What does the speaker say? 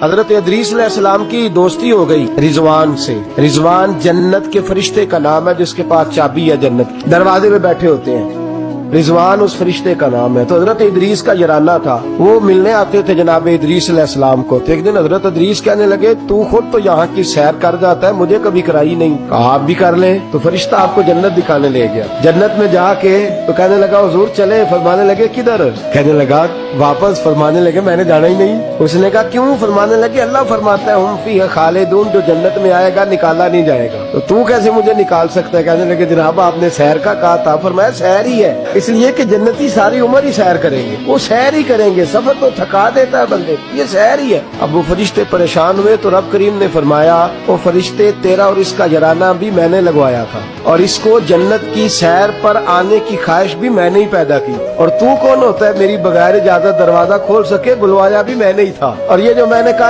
حضرت ادریس علیہ السلام کی دوستی ہو گئی رضوان سے. رضوان جنت کے فرشتے کا نام ہے جس کے پاس چابی ہے جنت کی. دروازے پہ بیٹھے ہوتے ہیں. رضوان اس فرشتے کا نام ہے. تو حضرت ادریس کا یرانہ تھا, وہ ملنے آتے تھے جناب ادریس علیہ السلام کو. تو ایک دن حضرت ادریس کہنے لگے تو خود تو یہاں کی سیر کر جاتا ہے, مجھے کبھی کرائی نہیں. کہا آپ بھی کر لیں. تو فرشتہ آپ کو جنت دکھانے لے گیا. جنت میں جا کے تو کہنے لگا حضور چلے. فرمانے لگے کدھر؟ کہنے لگا واپس. فرمانے لگے میں نے جانا ہی نہیں. اس نے کہا کیوں؟ فرمانے لگے اللہ فرماتا ہے ہم فیہ خالدون, جو جنت میں آئے گا نکالا نہیں جائے گا. تو کیسے مجھے نکال سکتا ہے؟ کہنے لگے جناب آپ نے سیر کا کہا تھا. فرمایا سیر ہی ہے, اس لیے کہ جنتی ساری عمر ہی سیر کریں گے, وہ سیر ہی کریں گے. سفر تو تھکا دیتا ہے بندے, یہ سیر ہی ہے. اب وہ فرشتے پریشان ہوئے تو رب کریم نے فرمایا وہ فرشتے تیرا اور اس کا یرانہ بھی میں نے لگوایا تھا, اور اس کو جنت کی سیر پر آنے کی خواہش بھی میں نے ہی پیدا کی. اور تو کون ہوتا ہے میری بغیر اجازت دروازہ کھول سکے؟ بلوایا بھی میں نے ہی تھا. اور یہ جو میں نے کہا